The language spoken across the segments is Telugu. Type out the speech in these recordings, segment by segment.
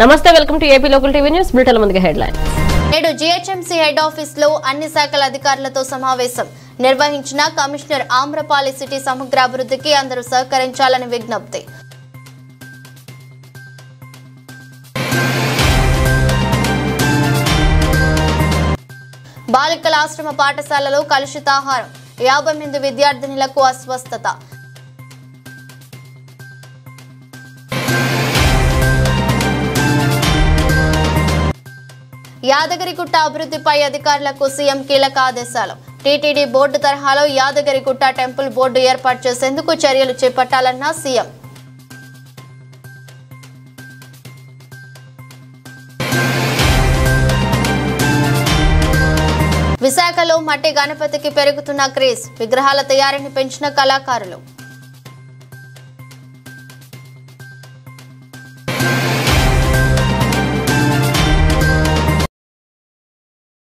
నమస్తే, welcome to AP local TV news. Britain ముందుగా హెడ్లైన్. నేడు జీహెచ్ఎంసీ హెడ్ ఆఫీస్ లో అన్ని శాఖల అధికారులతో సమావేశం నిర్వహించిన కమిషనర్ ఆమ్రపాలి సిటీ సమగ్ర అభివృద్ధికి అందరూ సహకరించాలని విజ్ఞప్తి. బాలికల ఆశ్రమ పాఠశాలలో కలుషితాహారం 50 మంది విద్యార్థినులకు అస్వస్థత. యాదగిరిగుట్ట అభివృద్ధిపై అధికారులకు సీఎం కీలక ఆదేశాలు. టీటీడీ బోర్డు తరహాలో యాదగిరిగుట్ట టెంపుల్ బోర్డు ఏర్పాటు చేసేందుకు చర్యలు చేపట్టాలన్న సీఎం. విశాఖలో మట్టి గణపతికి పెరుగుతున్న క్రేజ్, విగ్రహాల తయారీని పెంచిన కళాకారులు.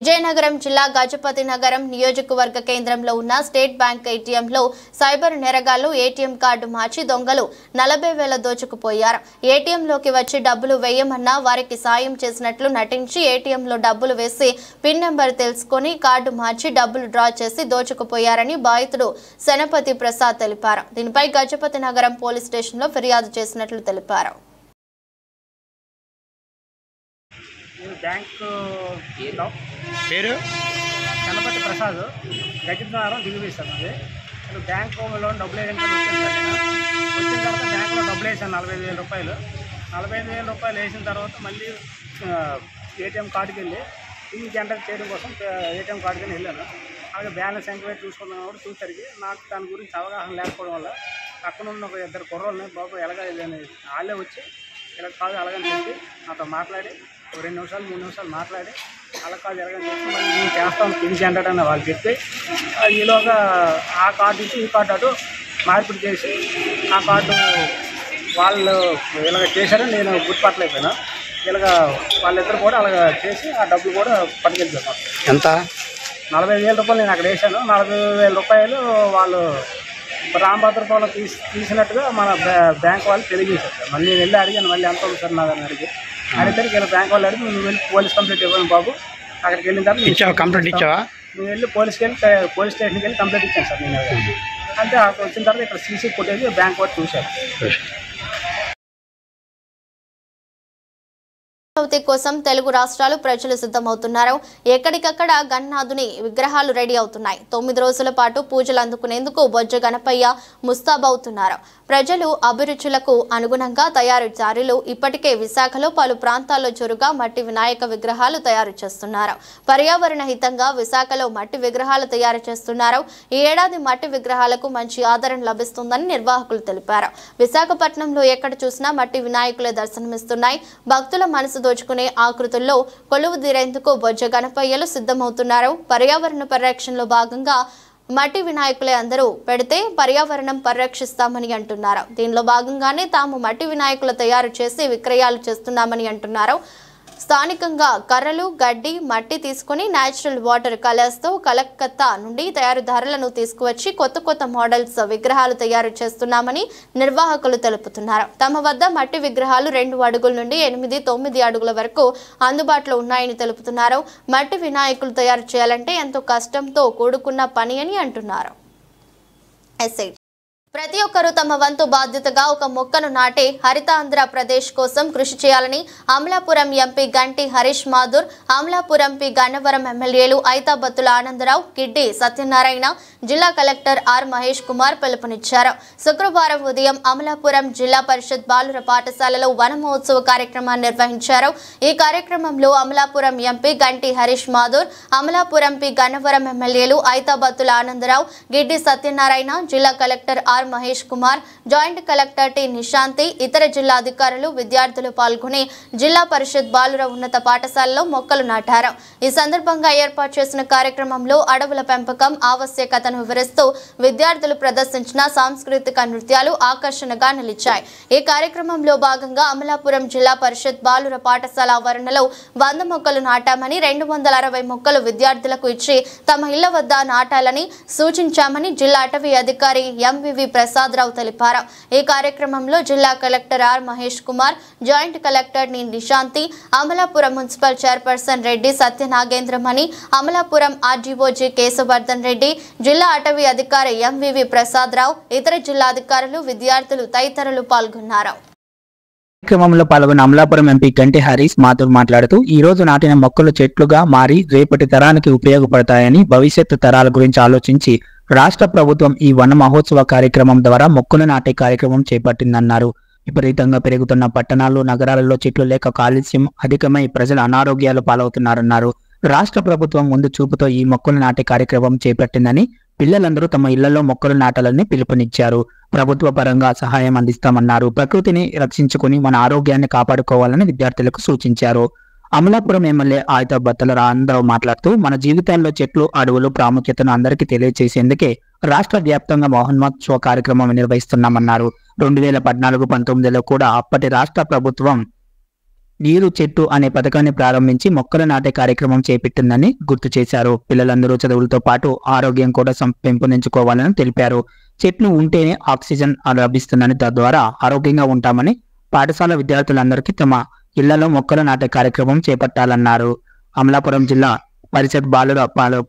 విజయనగరం జిల్లా గజపతి నగరం నియోజకవర్గ కేంద్రంలో ఉన్న స్టేట్ బ్యాంక్ ఏటీఎంలో సైబర్ నేరగాళ్లు ఏటీఎం కార్డు మార్చి దొంగలు 40,000 దోచుకుపోయారు. ఏటీఎంలోకి వచ్చి డబ్బులు వేయమన్నా వారికి సాయం చేసినట్లు నటించి ఏటీఎంలో డబ్బులు వేసి పిన్ నెంబర్ తెలుసుకుని కార్డు మార్చి డబ్బులు డ్రా చేసి దోచుకుపోయారని బాధితుడు శనపతి ప్రసాద్ తెలిపారు. దీనిపై గజపతి నగరం పోలీస్ స్టేషన్లో ఫిర్యాదు చేసినట్లు తెలిపారు. బ్యాంక్ పేరు గణపతి ప్రసాద్, గజపతినగరం దిగుబడి సార్. అది నేను బ్యాంకులో డబ్బులు వేయడానికి వచ్చిన తర్వాత బ్యాంకులో డబ్బులు వేసాను 45,000 రూపాయలు. 45,000 రూపాయలు వేసిన తర్వాత మళ్ళీ ఏటీఎం కార్డుకి వెళ్ళి పిన్ జనరేట్ చేయడం కోసం ఏటీఎం కార్డుకి వెళ్ళాను. అలాగే బ్యాలెన్స్ ఎంక్వైరీ చూసుకున్నాను కూడా చూసరికి నాకు దాని గురించి అవగాహన లేకపోవడం వల్ల పక్కన ఉన్న ఒక 2 కుర్రోళ్ళని బాబు ఎలాగని వాళ్ళే వచ్చి ఇలా కాదు అలాగని చెప్పి నాతో మాట్లాడి 2 నిమిషాలు 3 నిమిషాలు మాట్లాడి అలా కాదు ఎలాగని చెప్పి మళ్ళీ నేను చేస్తాను పిన్ జనరేట్ అని వాళ్ళు చెప్పి ఈలోగా ఆ కార్డు ఇచ్చి ఈ కార్డు అటు మార్పిడి చేసి ఆ కార్డు వాళ్ళు ఇలాగ చేశారని నేను గుర్తుపట్టలేకపోయినా. ఇలాగ వాళ్ళిద్దరు కూడా అలాగ చేసి ఆ డబ్బులు కూడా పట్టుకెళ్ళిపోతాను. ఎంత? 45,000 రూపాయలు నేను అక్కడ వేసాను. 40,000 రూపాయలు వాళ్ళు రాంభద్రపురంలో తీసినట్టుగా మన బ్యాంక్ వాళ్ళు తెలియజేశారు సార్. మళ్ళీ నేను వెళ్ళి అడిగాను, మళ్ళీ ఎంత ఉంది సార్ నా దాన్ని అడిగితే ఇలా బ్యాంక్ వాళ్ళు అడిగి నువ్వు వెళ్ళి పోలీస్ కంప్లైంట్ ఇవ్వను బాబు. అక్కడికి వెళ్ళిన తర్వాత కంప్లైంట్ ఇచ్చావా? నేను వెళ్ళి పోలీస్ స్టేషన్కి వెళ్ళి కంప్లైంట్ ఇచ్చాను సార్. నేను అంటే అక్కడ వచ్చిన తర్వాత ఇక్కడ సీసీ ఫుటేజ్ బ్యాంక్ వాళ్ళు చూశారు. కోసం తెలుగు రాష్ట్రాలు ప్రజలు సిద్ధమవుతున్నారు. ఎక్కడికక్కడ గణనాథుని విగ్రహాలు రెడీ అవుతున్నాయి. 9 రోజుల పాటు పూజలు అందుకునేందుకు బొజ్జ గణపయ్య ముస్తాబవుతున్నారు. ప్రజలు అభిరుచులకు అనుగుణంగా తయారీదారులు ఇప్పటికే విశాఖలో పలు ప్రాంతాల్లో చురుగా మట్టి వినాయక విగ్రహాలు తయారు చేస్తున్నారు. పర్యావరణ హితంగా విశాఖలో మట్టి విగ్రహాలు తయారు చేస్తున్నారు. ఈ ఏడాది మట్టి విగ్రహాలకు మంచి ఆదరణ లభిస్తుందని నిర్వాహకులు తెలిపారు. విశాఖపట్నంలో ఎక్కడ చూసినా మట్టి వినాయకులే దర్శనమిస్తున్నాయి. భక్తుల మనసు దోచుకునే ఆకృతుల్లో కొలువు తీరేందుకు బొజ్జ గణపయ్యలు సిద్ధమవుతున్నారు. పర్యావరణ పరిరక్షణలో భాగంగా మట్టి వినాయకులే అందరూ పెడితే పర్యావరణం పరిరక్షిస్తామని అంటున్నారు. దీనిలో భాగంగానే తాము మట్టి వినాయకులు తయారు చేసి విక్రయాలు చేస్తున్నామని అంటున్నారు. స్థానికంగా కర్రలు, గడ్డి, మట్టి తీసుకుని న్యాచురల్ వాటర్ కలర్స్తో కలకత్తా నుండి తయారీదారులను తీసుకువచ్చి కొత్త మోడల్స్ విగ్రహాలు తయారు చేస్తున్నామని నిర్వాహకులు తెలుపుతున్నారు. తమ వద్ద మట్టి విగ్రహాలు 2 అడుగుల నుండి 8-9 అడుగుల వరకు అందుబాటులో ఉన్నాయని తెలుపుతున్నారు. మట్టి వినాయకులు తయారు చేయాలంటే ఎంతో కష్టంతో కూడుకున్న పని అని అంటున్నారు. ప్రతి ఒక్కరూ తమ వంతు బాధ్యతగా ఒక మొక్కను నాటి హరితాంధ్రప్రదేశ్ కోసం కృషి చేయాలని అమలాపురం ఎంపీ గంటి హరీష్ మాథుర్, అమలాపురం పి గన్నవరం ఎమ్మెల్యేలు ఐతాబత్తుల ఆనందరావు, గిడ్డి సత్యనారాయణ, జిల్లా కలెక్టర్ ఆర్ మహేష్ కుమార్ పిలుపునిచ్చారు. శుక్రవారం ఉదయం అమలాపురం జిల్లా పరిషత్ బాలుర పాఠశాలలో వన మహోత్సవ కార్యక్రమాన్ని నిర్వహించారు. ఈ కార్యక్రమంలో అమలాపురం ఎంపీ గంటి హరీష్ మాథుర్, అమలాపురం పి గన్నవరం ఎమ్మెల్యేలు ఐతాబత్తుల ఆనందరావు, గిడ్డి సత్యనారాయణ, జిల్లా collector R Mahesh Kumar, joint collector T Nishanti, ఇతర జిల్లా అధికారులు, విద్యార్థులు పాల్గొని జిల్లా పరిషత్ బాలుర ఉన్నత పాఠశాలలో మొక్కలు నాటారు. ఈ సందర్భంగా ఏర్పాటు చేసిన కార్యక్రమంలో అడవుల పెంపకం ఆవశ్యకతను వివరిస్తూ విద్యార్థులు ప్రదర్శించిన సాంస్కృతిక నృత్యాలు ఆకర్షణగా నిలిచాయి. ఈ కార్యక్రమంలో భాగంగా అమలాపురం జిల్లా పరిషత్ బాలుర పాఠశాల ఆవరణలో 100 మొక్కలు నాటామని, 260 మొక్కలు విద్యార్థులకు ఇచ్చి తమ ఇళ్ల వద్ద నాటాలని సూచించామని జిల్లా అటవీ అధికారి ఎంవివి ప్రసాదరావు తెలిపారు. ఈ కార్యక్రమంలో జిల్లా collector R Mahesh Kumar, joint collector ని Nishanthi, Amalapuram municipal chairperson Reddy Satyanagendramani, Amalapuram RDO G Keshavardhan Reddy, జిల్లా అటవీ అధికారి ఎంవివి ప్రసాదరావు, ఇతర జిల్లా అధికారులు, విద్యార్థులు తదితరులు పాల్గొన్నారు. కార్యక్రమంలో పాల్గొన్న అమలాపురం ఎంపీ గంటి హరీష్ మాధవ్ మాట్లాడుతూ ఈ రోజు నాటిన మొక్కలు చెట్లుగా మారి రేపటి తరానికి ఉపయోగపడతాయని, భవిష్యత్తు తరాల గురించి ఆలోచించి రాష్ట్ర ప్రభుత్వం ఈ వన మహోత్సవ కార్యక్రమం ద్వారా మొక్కలు నాటే కార్యక్రమం చేపట్టిందన్నారు. విపరీతంగా పెరుగుతున్న పట్టణాలు, నగరాలలో చెట్లు లేక కాలుష్యం అధికమై ప్రజలు అనారోగ్యాలు పాలవుతున్నారన్నారు. రాష్ట్ర ప్రభుత్వం ముందు చూపుతో ఈ మొక్కలు నాటే కార్యక్రమం చేపట్టిందని, పిల్లలందరూ తమ ఇళ్లలో మొక్కలు నాటాలని పిలుపునిచ్చారు. ప్రభుత్వ పరంగా సహాయం అందిస్తామన్నారు. ప్రకృతిని రక్షించుకుని మన ఆరోగ్యాన్ని కాపాడుకోవాలని విద్యార్థులకు సూచించారు. అమలాపురం ఎమ్మెల్యే ఆయుధ బత్తల రాంరావు మాట్లాడుతూ మన జీవితాల్లో చెట్లు, అడవులు ప్రాముఖ్యతను అందరికీ తెలియజేసేందుకే రాష్ట్ర వ్యాప్తంగా మహోత్సవ కార్యక్రమం నిర్వహిస్తున్నామన్నారు. 2014-19లో కూడా అప్పటి రాష్ట్ర ప్రభుత్వం నీరు చెట్టు అనే పథకాన్ని ప్రారంభించి మొక్కలు నాటే కార్యక్రమం చేపట్టిందని గుర్తు చేశారు. పిల్లలందరూ చదువులతో పాటు ఆరోగ్యం కూడా పెంపొందించుకోవాలని తెలిపారు. చెట్లు ఉంటేనే ఆక్సిజన్ లభిస్తుందని, తద్వారా ఆరోగ్యంగా ఉంటామని, పాఠశాల విద్యార్థులందరికీ తమ ఇళ్లలో మొక్కలు నాటే కార్యక్రమం చేపట్టాలన్నారు. అమలాపురం జిల్లా పరిషత్ బాలుర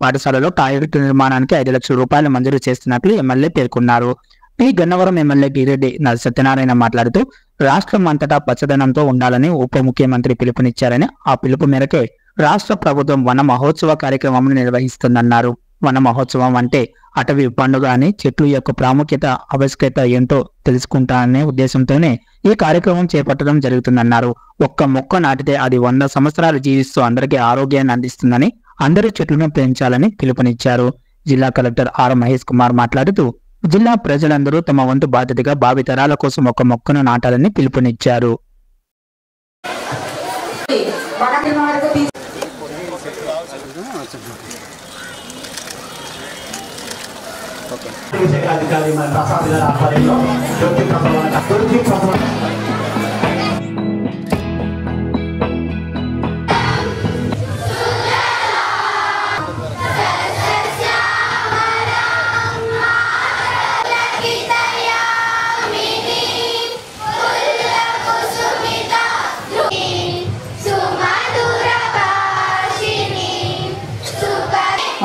పాఠశాలలో టాయిలెట్ నిర్మాణానికి 5 లక్షల రూపాయలు మంజూరు చేస్తున్నట్లు ఎమ్మెల్యే పేర్కొన్నారు. పి గన్నవరం ఎమ్మెల్యే గిరెడ్డి సత్యనారాయణ మాట్లాడుతూ రాష్ట్రం అంతటా పచ్చదనంతో ఉండాలని ఉప ముఖ్యమంత్రి పిలుపునిచ్చారని, ఆ పిలుపు మేరకే రాష్ట్ర ప్రభుత్వం వన మహోత్సవ కార్యక్రమం నిర్వహిస్తుందన్నారు. వన మహోత్సవం అంటే అటవీ పండుగ అని, చెట్లు యొక్క ప్రాముఖ్యత, ఆవశ్యకత ఏంటో తెలుసుకుంటాననే ఉద్దేశంతోనే ఈ కార్యక్రమం చేపట్టడం జరుగుతుందన్నారు. ఒక్క మొక్క నాటితే అది 100 సంవత్సరాలు జీవిస్తూ అందరికీ ఆరోగ్యాన్ని అందిస్తుందని, అందరూ చెట్లను పెంచాలని పిలుపునిచ్చారు. జిల్లా కలెక్టర్ ఆర్ మహేష్ కుమార్ మాట్లాడుతూ జిల్లా ప్రజలందరూ తమ వంతు బాధ్యతగా భావితరాల కోసం ఒక మొక్కను నాటాలని పిలుపునిచ్చారు.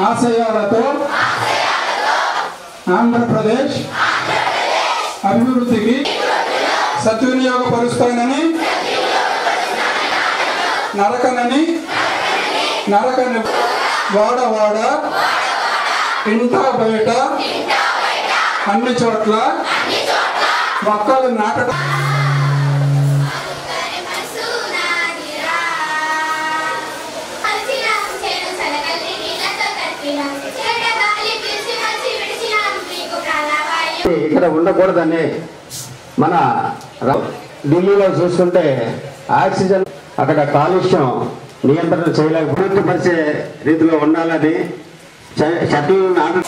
ఆశయాలతో ఆంధ్రప్రదేశ్ అభివృద్ధికి సద్వినియోగపరుస్తానని నరకని వాడవాడ ఇంట బయట అన్ని చోట్ల మొక్కలు నాటడం ఇక్కడ ఉండకూడదని మన ఢిల్లీలో చూసుకుంటే ఆక్సిజన్ అక్కడ కాలుష్యం నియంత్రణ చేయలేక పరిచే రీతిలో ఉండాలని చెట్లు నాటు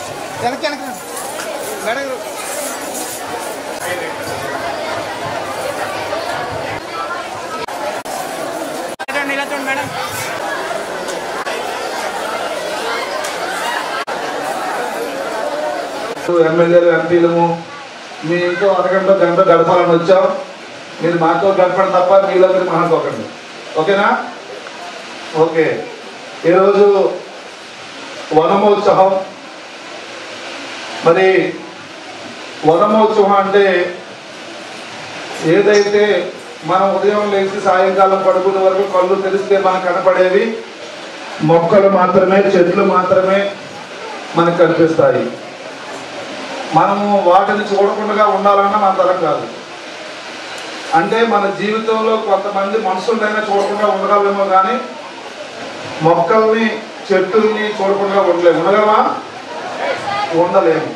ఎమ్మెల్యేలు, ఎంపీలము మీ ఇంట్లో అరగంట గంట గడపాలని వచ్చాం. మీరు మాతో గడపడం తప్ప మీలో మీరు మాట్లాడుకోకండి. ఓకేనా? ఓకే. ఈరోజు వనమోత్సవం. మరి వనమోత్సవం అంటే ఏదైతే మనం ఉదయం లేచి సాయంకాలం పడుకునే వరకు కళ్ళు తెరిస్తే మనకు కనపడేవి మొక్కలు మాత్రమే, చెట్లు మాత్రమే మనకు కనిపిస్తాయి. మనము వాటిని చూడకుండా ఉండాలన్నా మన తరం కాదు. అంటే మన జీవితంలో కొంతమంది మనుషులైనా చూడకుండా ఉండగలమేమో, కానీ మొక్కల్ని, చెట్టుల్ని చూడకుండా ఉండలేము. ఉండగలమా? ఉండలేము.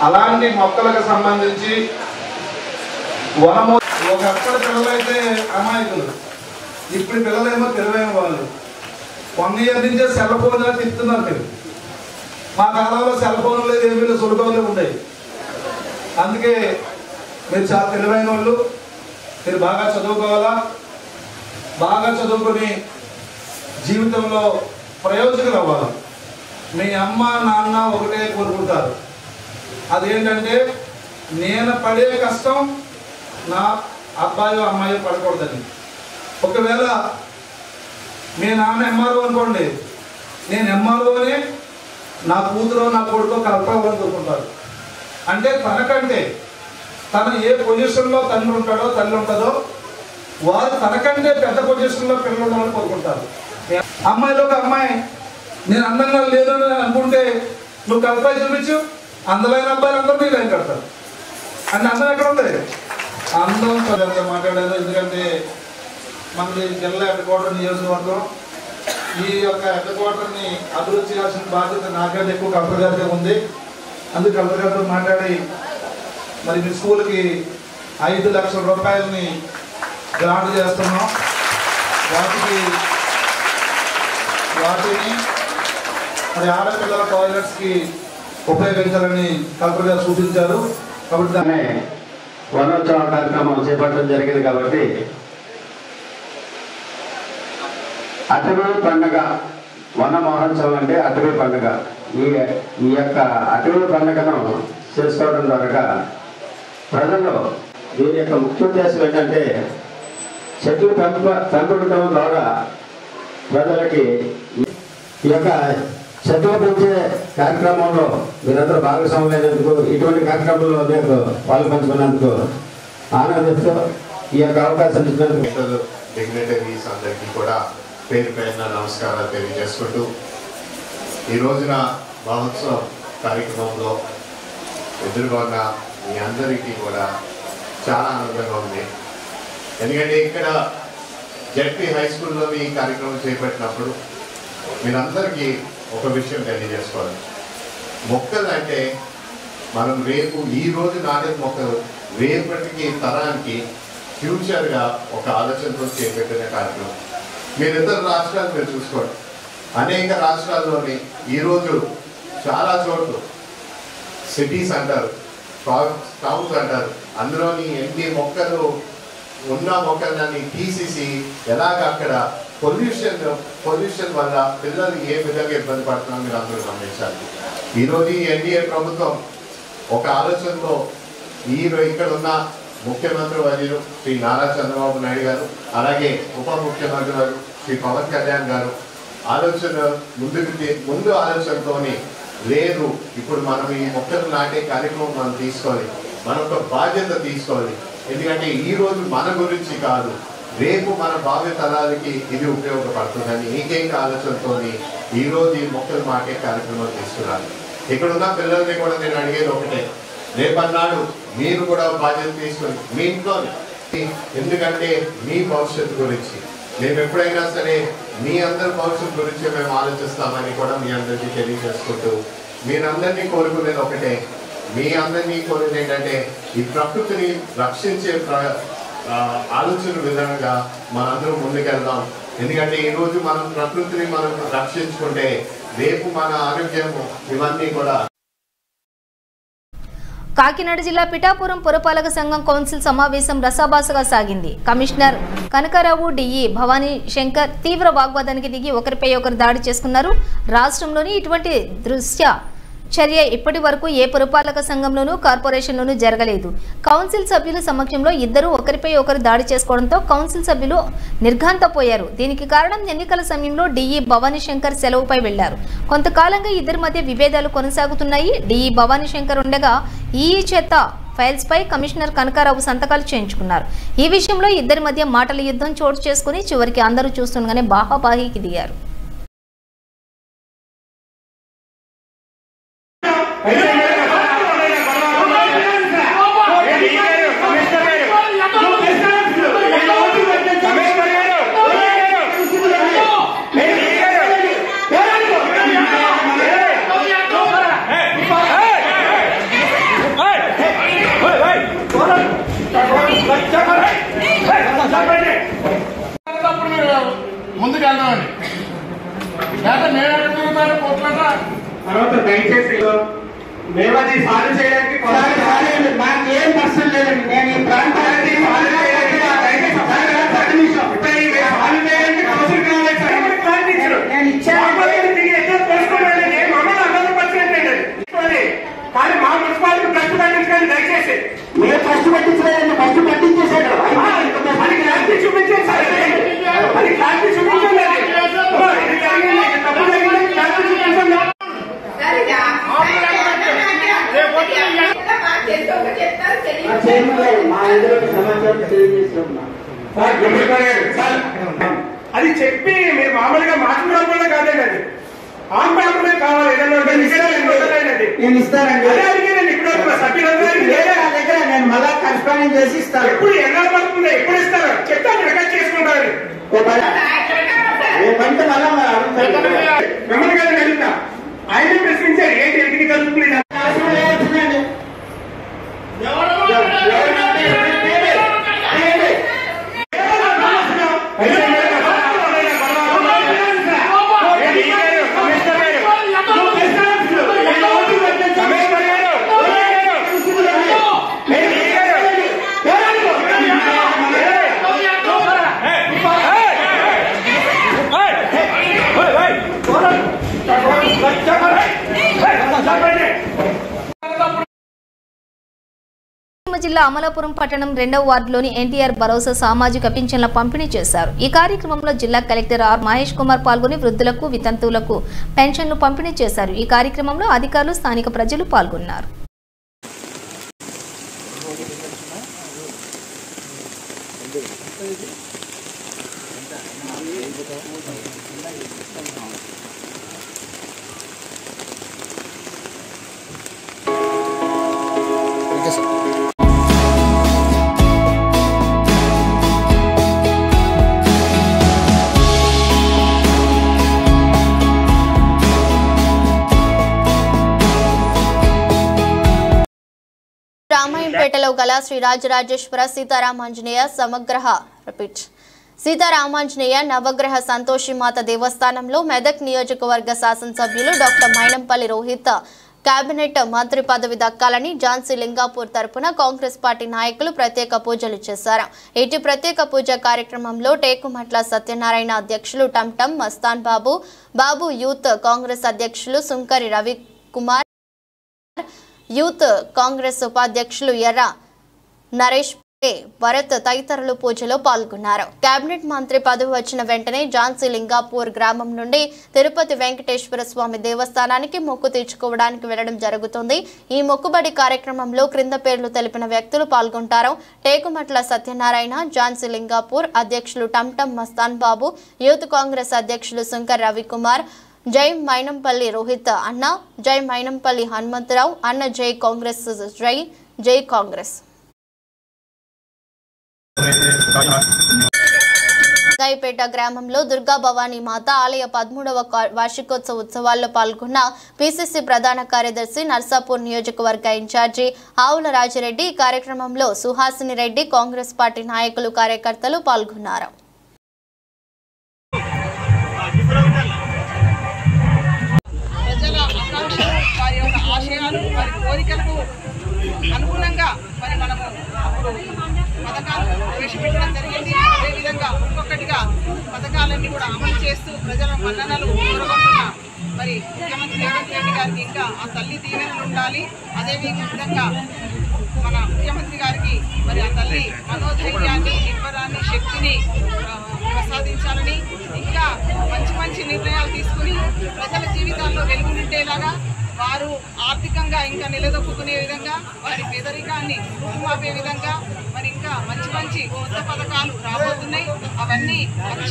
అలాంటి మొక్కలకు సంబంధించి వనమో ఒకప్పటి పిల్లలైతే అమాయకులు, ఇప్పుడు పిల్లలేమో తెలివైన వాళ్ళు. 1 ఇయర్ నుంచే సెల్ ఫోన్ తిప్పుతున్నారు. మీరు మా కాలంలో సెల్ ఫోన్లు లేదు, ఏమీ లేదు, సులభంగా ఉండేవి. అందుకే మీరు చాలా తెలివైన వాళ్ళు. మీరు బాగా చదువుకోవాలా, బాగా చదువుకొని జీవితంలో ప్రయోజకులు అవ్వాలి. మీ అమ్మ నాన్న ఒకటే కోరుకుంటారు, అదేంటంటే నేను పడే కష్టం నా అబ్బాయి అమ్మాయి పడకూడదని. ఒకవేళ మీ నాన్న ఎంఆర్ఓ అనుకోండి, నేను ఎంఆర్ఓనే నా కూతురు నా కొడుకు కలపాలని కోరుకుంటారు. అంటే తనకంటే తన ఏ పొజిషన్లో తండ్రి ఉంటాడో తల్లి ఉంటుందో వారు తనకంటే పెద్ద పొజిషన్లో పిల్లలు ఉండాలని కోరుకుంటారు. అమ్మాయిలో ఒక అమ్మాయి నేను అందంగా లేదని అనుకుంటే నువ్వు కలపాయి చూపించు, అందమైన అబ్బాయిలు అందరూ నీ లైన్ కడతారు. అంటే అందం ఎక్కడ ఉంది? అందం మాట్లాడారు. ఎందుకంటే మనకి జిల్లా హెడ్ క్వార్టర్ నియోజకవర్గం, ఈ యొక్క హెడ్ క్వార్టర్ని అభివృద్ధి చేయాల్సిన బాధ్యత నాకంటే ఎక్కువ కలెక్టర్ గారిగా ఉంది. అందుకు కలెక్టర్ గారితో మాట్లాడి మరి మీ స్కూల్కి 5 లక్షల రూపాయలని గ్రాంట్ చేస్తున్నాం. వాటిని మరి ఆడపిల్లల టాయిలెట్స్కి ఉపయోగించాలని కలెక్టర్ గారు సూచించారు. కాబట్టి దాన్ని వనోత్సవ కార్యక్రమం చేపట్టడం జరిగింది. కాబట్టి అటవీ పండుగ, వన మహోత్సవం అంటే అటవీ పండుగ. ఈ యొక్క అటవీ పండుగను చేసుకోవడం ద్వారా ప్రజలు దీని యొక్క ముఖ్య ఉద్దేశం ఏంటంటే చెట్లు పెంపడం ద్వారా ప్రజలకి ఈ యొక్క చెట్లు పెంచే కార్యక్రమంలో మీరందరూ భాగస్వామ్యమైనందుకు, ఇటువంటి కార్యక్రమంలో మీకు పాల్పంచుకున్నందుకు ఆనందిస్తూ ఈ యొక్క అవకాశం ఇచ్చినందుకు డిగ్నిటరీస్ అందరికీ కూడా పేరు పైన నమస్కారాలు తెలియజేసుకుంటూ ఈ రోజున మహోత్సవం కార్యక్రమంలో ఎదురుగా మీ అందరికీ కూడా చాలా ఆనందంగా ఉంది. ఎందుకంటే ఇక్కడ జెడ్పీ హై స్కూల్లో ఈ కార్యక్రమం చేపట్టినప్పుడు మీరందరికీ ఒక విషయం తెలియజేసుకోవాలి. మొక్కలు అంటే మనం రేపు ఈ రోజు నాటే మొక్కలు రేపటికి తరానికి ఫ్యూచర్గా ఒక ఆలోచనతో చేపట్టిన కార్యక్రమం. మీరు ఇతర రాష్ట్రాలు మీరు చూసుకోండి, అనేక రాష్ట్రాల్లోని ఈరోజు చాలా చోట్ల సిటీస్ అంటారు, టౌన్స్ అంటారు, అందులోని ఎన్ని మొక్కలు ఉన్న మొక్కలని తీసేసి ఎలాగ అక్కడ పొల్యూషన్ వల్ల పిల్లలు ఏ విధంగా ఇబ్బంది పడుతున్నారో మీరు అందరూ గమనించాలి. ఈరోజు ఈ ఎన్డీఏ ప్రభుత్వం ఒక ఆలోచనతో ఇక్కడ ఉన్న ముఖ్యమంత్రి వర్యులు శ్రీ నారా చంద్రబాబు నాయుడు గారు, అలాగే ఉప ముఖ్యమంత్రి గారు శ్రీ పవన్ కళ్యాణ్ గారు ముందు ఆలోచనతోని లేదు, ఇప్పుడు మనం ఈ మొక్కలు నాటే కార్యక్రమం మనం తీసుకోవాలి, మన ఒక బాధ్యత తీసుకోవాలి. ఎందుకంటే ఈరోజు మన గురించి కాదు, రేపు మన భావి తరాలకి ఇది ఉపయోగపడుతుందని ఏకైక ఆలోచనతో ఈరోజు ఈ మొక్కలు నాటే కార్యక్రమం తీసుకున్నారు. ఇక్కడ ఉన్న పిల్లల్ని కూడా నేను అడిగేది ఒకటే, రేపన్నాడు మీరు కూడా బాధ్యత తీసుకొని మీ ఇంట్లో, ఎందుకంటే మీ భవిష్యత్తు గురించి మేము ఎప్పుడైనా సరే మీ అందరి భవిష్యత్తు గురించి మేము ఆలోచిస్తామని కూడా మీ అందరికీ తెలియజేసుకుంటూ మీరందరినీ కోరుకునేది ఒకటే, మీ అందరినీ కోరేది ఏంటంటే ఈ ప్రకృతిని రక్షించే ఆలోచన విధంగా మనందరం ముందుకెళ్దాం. ఎందుకంటే ఈరోజు మనం ప్రకృతిని మనం రక్షించుకుంటే రేపు మన ఆరోగ్యము ఇవన్నీ కూడా. కాకినాడ జిల్లా పిఠాపురం పురపాలక సంఘం కౌన్సిల్ సమావేశం రసాభాసగా సాగింది. కమిషనర్ కనకారావు, డిఈ భవానీ శంకర్ తీవ్ర వాగ్వాదానికి దిగి ఒకరిపై ఒకరు దాడి చేసుకున్నారు. రాష్ట్రంలోని ఇటువంటి దృశ్య చర్య ఇప్పటి వరకు ఏ పురపాలక సంఘంలోనూ కార్పొరేషన్లోనూ జరగలేదు. కౌన్సిల్ సభ్యుల సమక్షంలో ఇద్దరు ఒకరిపై ఒకరు దాడి చేసుకోవడంతో కౌన్సిల్ సభ్యులు నిర్ఘాంతపోయారు. దీనికి కారణం ఎన్నికల సమయంలో డిఈ భవానీ శంకర్ సెలవుపై వెళ్లారు. కొంతకాలంగా ఇద్దరి మధ్య విభేదాలు కొనసాగుతున్నాయి. డిఈ భవానీ శంకర్ ఉండగా ఈఈ చేత ఫైల్స్ పై కమిషనర్ కనకారావు సంతకాలు చేయించుకున్నారు. ఈ విషయంలో ఇద్దరి మధ్య మాటల యుద్ధం చోటు చేసుకుని చివరికి అందరూ చూస్తుండగానే బాహాబాహీకి దిగారు. ముందుకు వెళ్దామని లేదా నేను పోతున్నా తర్వాత దయచేసి మేము అది సాల్వ్ చేయడానికి నాకు ఏం కష్టం లేదండి. నేను ఈ ప్రాంతానికి కానీ మా మున్సిపాలిటీ ప్రశ్న పండించడానికి దయచేసి అది చెప్పి మీరు మామూలుగా మాట్లాడడం వల్ల కాదండి, అది ఆన్ పేపర్ కావాలి. నేను ఇస్తానండి, నేను మళ్ళా కరెస్పాండింగ్ చేసి ఇస్తాను. ఎప్పుడు ఎలా పడుతుంది, ఎప్పుడు ఇస్తారు చెప్తాను, రికార్డ్ చేసుకుంటారు. మిమ్మల్ని కదా అడుగుతా, ఆయన ప్రశ్నించారు ఏంటి ఎందుకు కలుపుకునేది. జిల్లా అమలాపురం పట్టణం 2వ వార్డులోని ఎన్టీఆర్ భరోసా సామాజిక పింఛన్ల పంపిణీ చేశారు. ఈ కార్యక్రమంలో జిల్లా కలెక్టర్ ఆర్ మహేష్ కుమార్ పాల్గొని వృద్ధులకు వితంతువులకు పెన్షన్లు పంపిణీ చేశారు. ఈ కార్యక్రమంలో అధికారులు స్థానిక ప్రజలు పాల్గొన్నారు. రామాయంపేటలో గల శ్రీ రాజరాజేశ్వర సీతారామాంజనేయ సీతారామాంజనేయ నవగ్రహ సంతోషిమాత దేవస్థానంలో మెదక్ నియోజకవర్గ శాసనసభ్యులు డాక్టర్ మైనంపల్లి రోహిత్ కేబినెట్ మంత్రి పదవి దక్కాలని ఝాన్సీ లింగాపూర్ తరపున కాంగ్రెస్ పార్టీ నాయకులు ప్రత్యేక పూజలు చేశారు. ఇటు ప్రత్యేక పూజ కార్యక్రమంలో టేకుమట్ల సత్యనారాయణ అధ్యక్షులు టంటం మస్తాన్ బాబు యూత్ కాంగ్రెస్ అధ్యక్షులు సుంకరి రవికుమార్, యూత్ కాంగ్రెస్ ఉపాధ్యక్షులు ఎర్ర నరేష్ భరత్ తదితరులు పూజలో పాల్గొన్నారు. కేబినెట్ మంత్రి పదవి వచ్చిన వెంటనే ఝాన్సీ లింగాపూర్ గ్రామం నుండి తిరుపతి వెంకటేశ్వర స్వామి దేవస్థానానికి మొక్కు తీర్చుకోవడానికి వెళ్లడం జరుగుతుంది. ఈ మొక్కుబడి కార్యక్రమంలో క్రింద పేర్లు తెలిపిన వ్యక్తులు పాల్గొంటారు. టేకుమట్ల సత్యనారాయణ, ఝాన్సీ లింగాపూర్ అధ్యక్షులు టంటం మస్తాన్ బాబు, యూత్ కాంగ్రెస్ అధ్యక్షులు శంకర్ రవికుమార్, జై మైనంపల్లి రోహిత్ అన్న, జై మైనంపల్లి హనుమంతరావు అన్న, జై కాంగ్రెస్, జై కాంగ్రెస్. గాయపేట గ్రామంలో దుర్గా భవానీ మాత ఆలయ 13వ వార్షికోత్సవ ఉత్సవాల్లో పాల్గొన్న పిసిసి ప్రధాన కార్యదర్శి నర్సాపూర్ నియోజకవర్గ ఇన్ఛార్జి ఆవుల రాజిరెడ్డి. ఈ కార్యక్రమంలో సుహాసిని రెడ్డి, కాంగ్రెస్ పార్టీ నాయకులు, కార్యకర్తలు పాల్గొన్నారు. వారి యొక్క ఆశయాలు, వారి కోరికలకు అనుగుణంగా మరి మనము పథకాలు ప్రవేశపెట్టడం జరిగింది. అదేవిధంగా ఒక్కొక్కటిగా పథకాలన్నీ కూడా అమలు చేస్తూ ప్రజల మన్ననలు కోరుకుంటున్న మరి ముఖ్యమంత్రి రేవంత్ రెడ్డి గారికి ఇంకా ఆ తల్లి దీవెనలు ఉండాలి. అదేవిధంగా మన ముఖ్యమంత్రి గారికి మరి ఆ తల్లి మనోధైర్యాన్ని, నిబ్బరాన్ని, శక్తిని ప్రసాదించాలని, ఇంకా మంచి నిర్ణయాలు తీసుకుని ప్రజల జీవితాల్లో వెలుగు నిండేలాగా, వారు ఆర్థికంగా ఇంకా నిలదొక్కునే విధంగా, వారి పేదరికాన్ని రూపుమాపే విధంగా మరి ఇంకా మంచి కొత్త పథకాలు రాబోతున్నాయి. అవన్నీ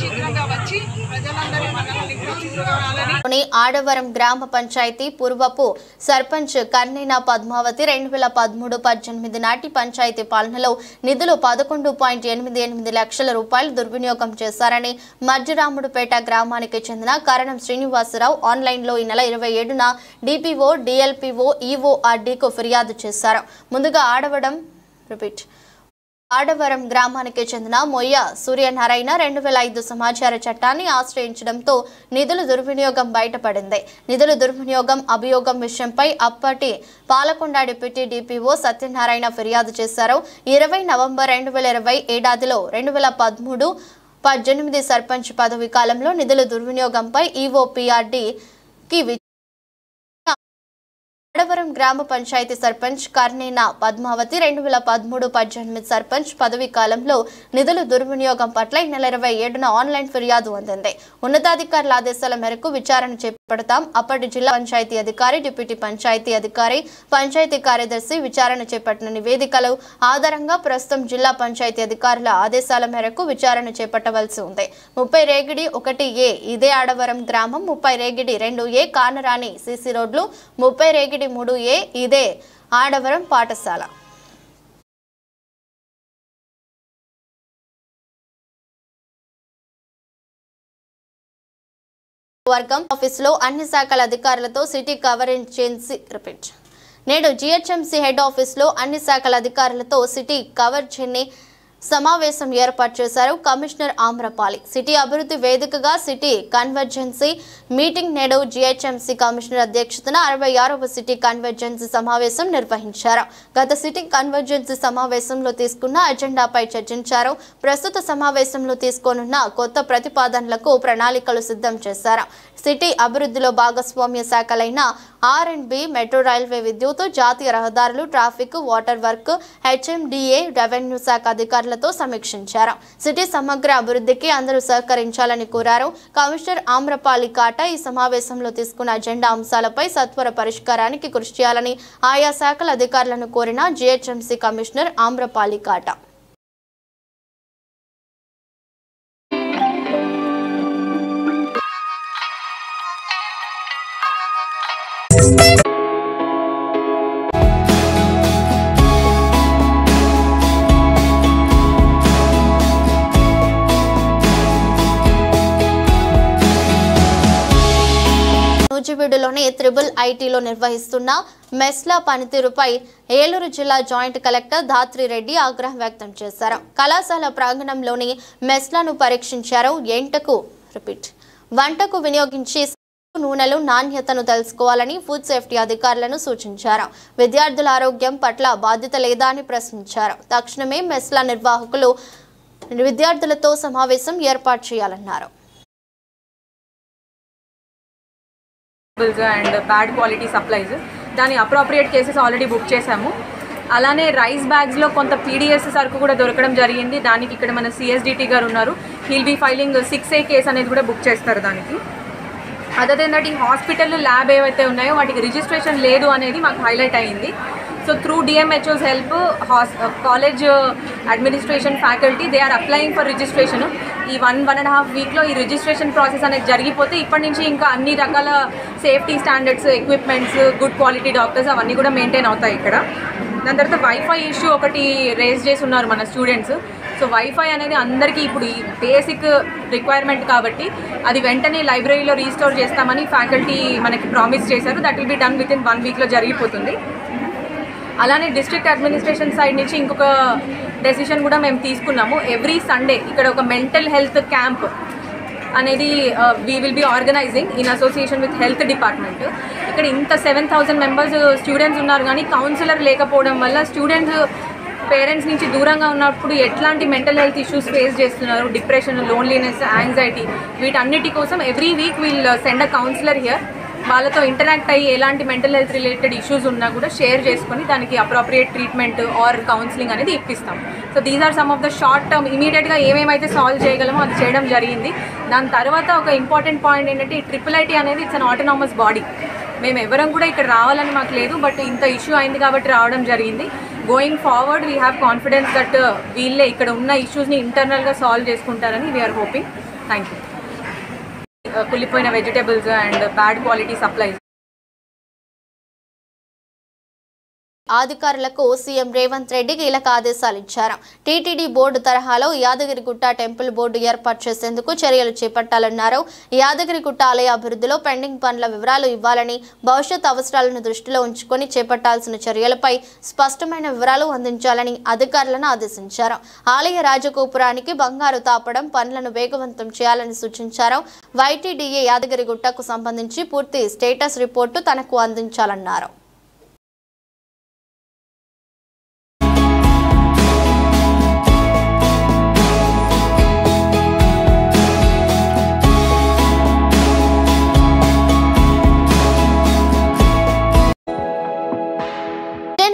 శీఘ్రంగా వచ్చి ప్రజలందరి మన్ననలు తీసుకురావాలని. ఆడవరం గ్రామ పంచాయతీ పూర్వపు సర్పంచ్ కర్నేనా పద్మావతి 2013-18 నాటి పంచాయతీ పాలనలో నిధులు 11.88 లక్షల రూపాయలు దుర్వినియోగం చేశారని మర్జిరాముడుపేట గ్రామానికి చెందిన కరణం శ్రీనివాసరావు ఆన్లైన్లో ఈ నెల 27న డిపిఓ, డిఎల్పిఓ, ఈఓఆర్డీకు ఫిర్యాదు చేశారు. ముందుగా ఆడవరం గ్రామానికి చెందిన మొయ్య సూర్యనారాయణ 2005 సమాచార చట్టాన్ని ఆశ్రయించడంతో నిధుల దుర్వినియోగం బయటపడింది. నిధుల దుర్వినియోగం అభియోగం విషయంపై అప్పటి పాలకొండ డిప్యూటీ డిపిఓ సత్యనారాయణ ఫిర్యాదు చేశారు. 20 నవంబర్ 2020 ఏడాదిలో 2013-18 సర్పంచ్ పదవి కాలంలో నిధుల దుర్వినియోగంపై ఈఓపీఆర్డీకి ఆడవరం గ్రామ పంచాయతీ సర్పంచ్ కర్నేనా పద్మావతి 2013-18 సర్పంచ్ పదవీ కాలంలో నిధుల దుర్వినియోగం పట్ల ఈ నెల 27న ఆన్లైన్ ఫిర్యాదు అందింది. ఉన్నతాధికారుల ఆదేశాల మేరకు విచారణ పడతాం. అప్పటి జిల్లా పంచాయతీ అధికారి, డిప్యూటీ పంచాయతీ అధికారి, పంచాయతీ కార్యదర్శి విచారణ చేపట్టిన నివేదికలు ఆధారంగా ప్రస్తుతం జిల్లా పంచాయతీ అధికారుల ఆదేశాల మేరకు విచారణ చేపట్టవలసి ఉంది. 30 రేగిడి 1A ఇదే ఆడవరం గ్రామం, 30 రేగిడి 2A కానరాని సిసి రోడ్లు, 30 రేగిడి 3A ఇదే ఆడవరం పాఠశాల. వర్గం ఆఫీసులో అన్ని శాఖల అధికారులతో సిటీ కవరేజ్ రిపీట్. నేడు జీహెచ్ఎంసీ హెడ్ ఆఫీసులో అన్ని శాఖల అధికారులతో సిటీ కవరేజ్ సమావేశం ఏర్పాటు చేశారు కమిషనర్ ఆమ్రపాలి. సిటీ అభివృద్ధి వేదికగా సిటీ కన్వర్జెన్సీ మీటింగ్ నేడు జీహెచ్ఎంసీ కమిషనర్ అధ్యక్షతన 66వ సిటీ కన్వర్జెన్సీ సమావేశం నిర్వహించారు. గత సిటీ కన్వర్జెన్సీ సమావేశంలో తీసుకున్న అజెండాపై చర్చించారు. ప్రస్తుత సమావేశంలో తీసుకోనున్న కొత్త ప్రతిపాదనలకు ప్రణాళికలు సిద్ధం చేశారు. సిటీ అభివృద్ధిలో భాగస్వామ్య శాఖలైన R&B, మెట్రో రైల్వే, విద్యుత్, జాతీయ రహదారులు, traffic, water work, HMDA, revenue శాఖ అధికారులతో సమీక్షించారు. సిటీ సమగ్ర అభివృద్ధికి అందరూ సహకరించాలని కోరారు. కమిషనర్ ఆమ్రపాలి కాటా ఈ సమావేశంలో తీసుకున్న అజెండా అంశాలపై సత్వర పరిష్కారానికి కృషి చేయాలని ఆయా శాఖల అధికారులను కోరిన జీహెచ్ఎంసీ కమిషనర్ ఆమ్రపాలి కాటా. నూజివీడులోని త్రిబుల్ ఐటీలో నిర్వహిస్తున్న మెస్ల పనితీరుపై ఏలూరు జిల్లా జాయింట్ కలెక్టర్ ధాత్రి రెడ్డి ఆగ్రహం వ్యక్తం చేశారు. కళాశాల ప్రాంగణంలోని మెస్లను పరీక్షించారు. వంటకు వినియోగించి నూనెలు నాణ్యతను తెలుసుకోవాలని ఫుడ్ సేఫ్టీ అధికారులను సూచించారు. విద్యార్థుల ఆరోగ్యం పట్ల బాధ్యత లేదా అని ప్రశ్నించారు. తక్షణమే మెస్ల నిర్వాహకులు విద్యార్థులతో సమావేశం ఏర్పాటు చేయాలన్నారు. అండ్ బ్యాడ్ క్వాలిటీ సప్లైస్ దాని అప్రోప్రియేట్ కేసెస్ ఆల్రెడీ బుక్ చేశాము. అలానే రైస్ బ్యాగ్స్లో కొంత PDS సరుకు కూడా దొరకడం జరిగింది. దానికి ఇక్కడ మన CSDT గారు ఉన్నారు. He'll be filing 6A case అనేది కూడా బుక్ చేస్తారు దానికి. అదర్ దెన్ దట్ ఈ హాస్పిటల్ ల్యాబ్ ఏవైతే ఉన్నాయో వాటికి రిజిస్ట్రేషన్ లేదు అనేది మాకు హైలైట్ అయింది. So through DMHO's help college administration faculty they are applying for registration. ఈ 1.5 వీక్లో ఈ రిజిస్ట్రేషన్ ప్రాసెస్ అనేది జరిగిపోతే ఇప్పటి నుంచి ఇంకా అన్ని రకాల safety standards, equipments, good quality doctors అవన్నీ కూడా మెయింటైన్ అవుతాయి ఇక్కడ. దాని తర్వాత వైఫై ఇష్యూ ఒకటి రేజ్ చేసి ఉన్నారు మన స్టూడెంట్స్. సో వైఫై అనేది అందరికీ ఇప్పుడు ఈ బేసిక్ రిక్వైర్మెంట్ కాబట్టి అది వెంటనే లైబ్రరీలో రీస్టోర్ చేస్తామని ఫ్యాకల్టీ మనకి ప్రామిస్ చేశారు. That will be done with in 1 వీక్లో జరిగిపోతుంది. అలానే డిస్ట్రిక్ట్ అడ్మినిస్ట్రేషన్ సైడ్ నుంచి ఇంకొక డెసిషన్ కూడా మేము తీసుకున్నాము. ఎవ్రీ సండే ఇక్కడ ఒక మెంటల్ హెల్త్ క్యాంప్ అనేది we will be organizing in association with health department. ఇక్కడ ఇంత 7,000 మెంబర్స్ స్టూడెంట్స్ ఉన్నారు కానీ కౌన్సిలర్ లేకపోవడం వల్ల స్టూడెంట్స్ పేరెంట్స్ నుంచి దూరంగా ఉన్నప్పుడు ఎట్లాంటి మెంటల్ హెల్త్ ఇష్యూస్ ఫేస్ చేస్తున్నారు, డిప్రెషన్, లోన్లీనెస్, యాంగ్జైటీ, వీటన్నిటి కోసం every week wheel send a counsellor here. వాళ్ళతో ఇంటరాక్ట్ అయ్యి ఎలాంటి మెంటల్ హెల్త్ రిలేటెడ్ ఇష్యూస్ ఉన్నా కూడా షేర్ చేసుకొని దానికి అప్రోప్రియేట్ ట్రీట్మెంట్ ఆర్ కౌన్సిలింగ్ అనేది ఇప్పిస్తాం. So these are some of the short term ఇమీడియట్గా ఏమేమైతే సాల్వ్ చేయగలమో అది చేయడం జరిగింది. దాని తర్వాత ఒక ఇంపార్టెంట్ పాయింట్ ఏంటంటే ఈ IIIT అనేది ఇట్స్ అన్ ఆటోనామస్ బాడీ. మేము ఎవరం కూడా ఇక్కడ రావాలని మాకు లేదు, బట్ ఇంత ఇష్యూ అయింది కాబట్టి రావడం జరిగింది. Going forward we have confidence that వీళ్ళే ఇక్కడ ఉన్న ఇష్యూస్ని ఇంటర్నల్గా సాల్వ్ చేసుకుంటారని వీఆర్ హోపింగ్. Thank you. కులిపోయిన vegetables and bad quality supplies అధికారులకు సీఎం రేవంత్ రెడ్డి కీలక ఆదేశాలు ఇచ్చారు. టీటీడీ బోర్డు తరహాలో యాదగిరిగుట్ట టెంపుల్ బోర్డు ఏర్పాటు చేసేందుకు చర్యలు చేపట్టాలన్నారు. యాదగిరిగుట్ట ఆలయ అభివృద్ధిలో పెండింగ్ పనుల వివరాలు ఇవ్వాలని, భవిష్యత్ అవసరాలను దృష్టిలో ఉంచుకొని చేపట్టాల్సిన చర్యలపై స్పష్టమైన వివరాలు అందించాలని అధికారులను ఆదేశించారు. ఆలయ రాజగోపురానికి బంగారు తాపడం పనులను వేగవంతం చేయాలని సూచించారు. YTDA యాదగిరిగుట్టకు సంబంధించి పూర్తి స్టేటస్ రిపోర్టు తనకు అందించాలన్నారు.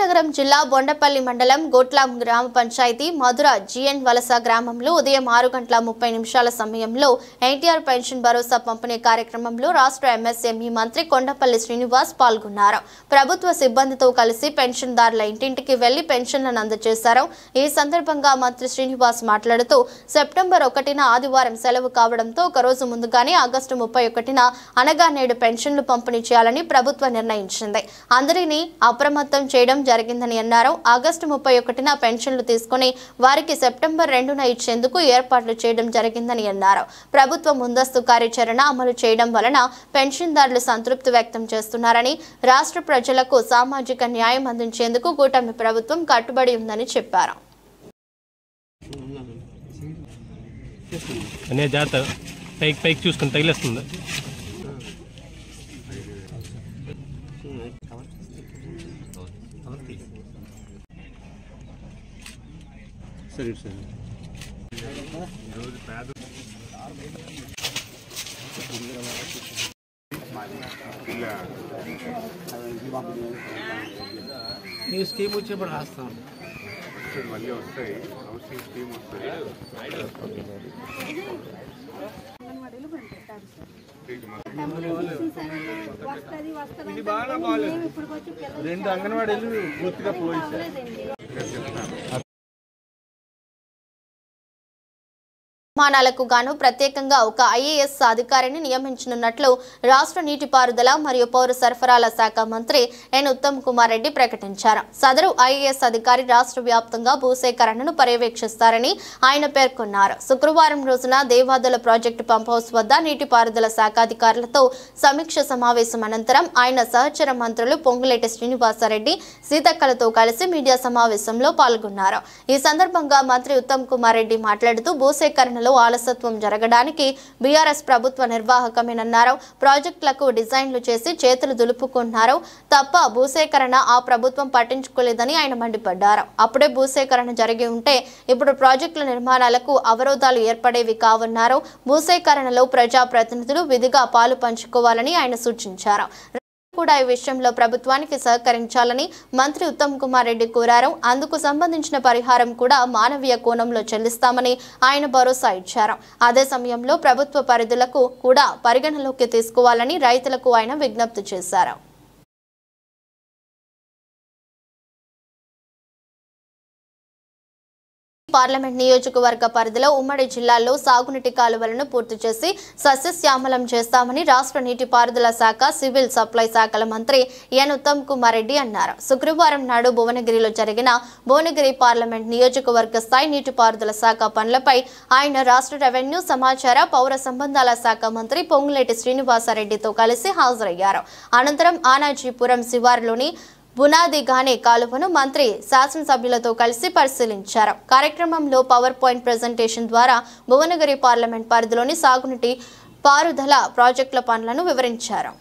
విజయనగరం జిల్లా బొండపల్లి మండలం గోట్లాం గ్రామ పంచాయతీ మధుర జిఎన్ వలస గ్రామంలో ఉదయం 6:30 సమయంలో ఎన్టీఆర్ పెన్షన్ భరోసా పంపిణీ కార్యక్రమంలో రాష్ట్ర ఎంఎస్ఎంఈ మంత్రి కొండపల్లి శ్రీనివాస్ పాల్గొన్నారు. ప్రభుత్వ సిబ్బందితో కలిసి పెన్షన్దారుల ఇంటింటికి వెళ్లి పెన్షన్లను అందజేశారు. ఈ సందర్భంగా మంత్రి శ్రీనివాస్ మాట్లాడుతూ సెప్టెంబర్ 1న ఆదివారం సెలవు కావడంతో ఒక రోజు ముందుగానే ఆగస్టు 31న అనగా నేడు పెన్షన్లు పంపిణీ చేయాలని ప్రభుత్వం నిర్ణయించింది. అందరినీ అప్రమత్తం చేయడం జరిగిందని అన్నారు. ఆగస్టు 31న పెన్షన్లు తీసుకుని వారికి సెప్టెంబర్ 2న ఇచ్చేందుకు ఏర్పాట్లు చేయడం జరిగిందని అన్నారు. ప్రభుత్వం ముందస్తు కార్యాచరణ అమలు చేయడం వలన పెన్షన్దారులు సంతృప్తి వ్యక్తం చేస్తున్నారని, రాష్ట్ర ప్రజలకు సామాజిక న్యాయం అందించేందుకు కూటమి ప్రభుత్వం కట్టుబడి ఉందని చెప్పారు. మీ స్కీమ్ వచ్చేప్పుడు రాస్తాం మళ్ళీ వస్తాయి. హౌసింగ్ స్కీమ్ వస్తాయి. ఇది బాగా బాగాలేదు. 2 అంగన్వాడీలు పూర్తిగా పోయి నిర్మాణాలకు గాను ప్రత్యేకంగా ఒక ఐఏఎస్ అధికారిని నియమించనున్నట్లు రాష్ట్ర నీటిపారుదల మరియు పౌర సరఫరాల శాఖ మంత్రి ఎన్ ఉత్తమ్ కుమార్ రెడ్డి ప్రకటించారు. సదరు ఐఏఎస్ అధికారి రాష్ట్ర వ్యాప్తంగా భూసేకరణను పర్యవేక్షిస్తారని ఆయన పేర్కొన్నారు. శుక్రవారం రోజున దేవాదుల ప్రాజెక్టు పంప్ హౌస్ వద్ద నీటిపారుదల శాఖ అధికారులతో సమీక్ష సమావేశం అనంతరం ఆయన సహచర మంత్రులు పొంగులేటి శ్రీనివాసరెడ్డి, సీతక్కలతో కలిసి మీడియా సమావేశంలో పాల్గొన్నారు. ఈ సందర్భంగా మంత్రి ఉత్తమ్ కుమార్ రెడ్డి మాట్లాడుతూ భూసేకరణలో ఆలస్యత్వం జరగడానికి బీఆర్ఎస్ ప్రభుత్వ నిర్వాహకమేనన్నారు. ప్రాజెక్టులకు డిజైన్లు చేసి చేతులు దులుపుకున్నారు తప్ప భూసేకరణ ఆ ప్రభుత్వం పట్టించుకోలేదని ఆయన మండిపడ్డారు. అప్పుడే భూసేకరణ జరిగి ఉంటే ఇప్పుడు ప్రాజెక్టుల నిర్మాణాలకు అవరోధాలు ఏర్పడేవి కావన్నారు. భూసేకరణలో ప్రజాప్రతినిధులు విధిగా పాలు పంచుకోవాలని ఆయన సూచించారు. కూడా ఈ విషయంలో ప్రభుత్వానికి సహకరించాలని మంత్రి ఉత్తమ్ కుమార్ రెడ్డి కోరారు. అందుకు సంబంధించిన పరిహారం కూడా మానవీయ కోణంలో చెల్లిస్తామని ఆయన భరోసా ఇచ్చారు. అదే సమయంలో ప్రభుత్వ పరిధులకు కూడా పరిగణలోకి తీసుకోవాలని రైతులకు ఆయన విజ్ఞప్తి చేశారు. పార్లమెంట్ నియోజకవర్గ పరిధిలో ఉమ్మడి జిల్లాల్లో సాగునీటి కాలువలను పూర్తి చేసి సస్యశ్యామలం చేస్తామని రాష్ట్ర నీటిపారుదల శాఖ, సివిల్ సప్లై శాఖల మంత్రి ఎన్ ఉత్తమ్ కుమార్ రెడ్డి అన్నారు. శుక్రవారం నాడు భువనగిరిలో జరిగిన భువనగిరి పార్లమెంట్ నియోజకవర్గ స్థాయి నీటిపారుదల శాఖ పనులపై ఆయన రాష్ట్ర రెవెన్యూ, సమాచార, పౌర సంబంధాల శాఖ మంత్రి పొంగులేటి శ్రీనివాసరెడ్డితో కలిసి హాజరయ్యారు. అనంతరం ఆనాజీపురం శివారులోని బునాది ఘానే కాలువను మంత్రి శాసనసభ్యులతో కలిసి పరిశీలించారు. కార్యక్రమంలో పవర్ పాయింట్ ప్రెజెంటేషన్ ద్వారా భువనగిరి పార్లమెంట్ పరిధిలోని సాగునీటి పారుదల ప్రాజెక్టుల పనులను వివరించారు.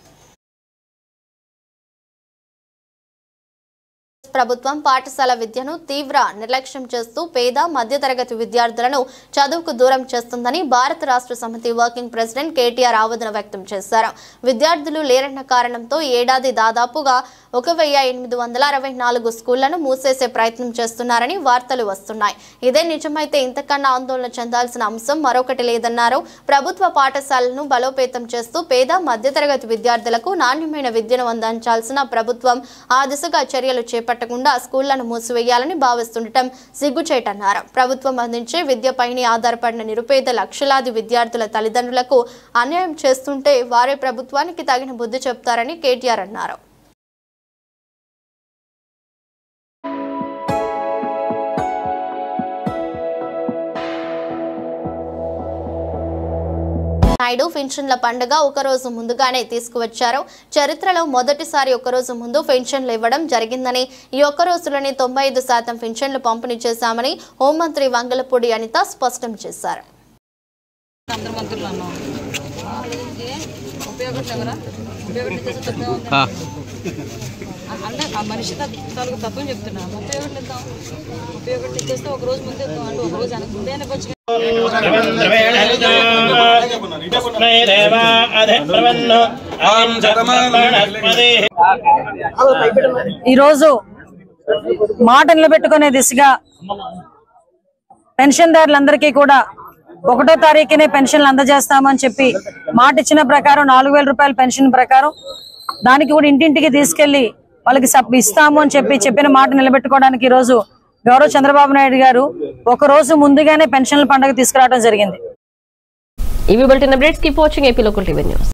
ప్రభుత్వం పాఠశాల విద్యను తీవ్ర నిర్లక్ష్యం చేస్తూ పేద, మధ్యతరగతి విద్యార్థులను చదువుకు దూరం చేస్తుందని భారత రాష్ట్ర సమితి వర్కింగ్ ప్రెసిడెంట్ కేటీఆర్ ఆవేదన వ్యక్తం చేశారు. విద్యార్థులు లేరన్న కారణంతో ఏడాది దాదాపుగా 1864 స్కూళ్లను మూసేసే ప్రయత్నం చేస్తున్నారని వార్తలు వస్తున్నాయి. ఇదే నిజమైతే ఇంతకన్నా ఆందోళన చెందాల్సిన అంశం మరొకటి లేదన్నారు. ప్రభుత్వ పాఠశాలను బలోపేతం చేస్తూ పేద, మధ్యతరగతి విద్యార్థులకు నాణ్యమైన విద్యను అందించాల్సిన ప్రభుత్వం ఆ దిశగా చర్యలు చేపట్టకుండా స్కూళ్లను మూసివేయాలని భావిస్తుండటం సిగ్గుచేటన్నారు. ప్రభుత్వం అందించే విద్యపైనే ఆధారపడిన నిరుపేద లక్షలాది విద్యార్థుల తల్లిదండ్రులకు అన్యాయం చేస్తుంటే వారే ప్రభుత్వానికి తగిన బుద్ధి చెప్తారని కేటీఆర్ అన్నారు. నాయుడు పెన్షన్ల పండుగ ఒకరోజు ముందుగానే తీసుకువచ్చారు. చరిత్రలో మొదటిసారి ఒకరోజు ముందు పెన్షన్లు ఇవ్వడం జరిగిందని, ఈ ఒక్క రోజులోనే 95% పెన్షన్లు పంపిణీ చేశామని హోంమంత్రి వంగలపూడి అనిత స్పష్టం చేశారు. అంటే ఆ మనిషి తాలూకు తత్వం చెప్తున్నా. 31 ఇచ్చేస్తే ఒక రోజు ముందే అంటే ఒక రోజు ముందే వచ్చి ఈరోజు మాట నిలబెట్టుకునే దిశగా పెన్షన్దారులందరికీ కూడా 1వ తారీఖునే పెన్షన్లు అందజేస్తామని చెప్పి మాట ఇచ్చిన ప్రకారం 4000 రూపాయల పెన్షన్ ప్రకారం దానికి కూడా ఇంటింటికి తీసుకెళ్లి వాళ్ళకి ఇస్తాము అని చెప్పిన మాట నిలబెట్టుకోవడానికి ఈ రోజు గౌరవ చంద్రబాబు నాయుడు గారు ఒక రోజు ముందుగానే పెన్షన్ల పండుగ తీసుకురావడం జరిగింది. ఈ bulletin updates keep watching AP local TV news.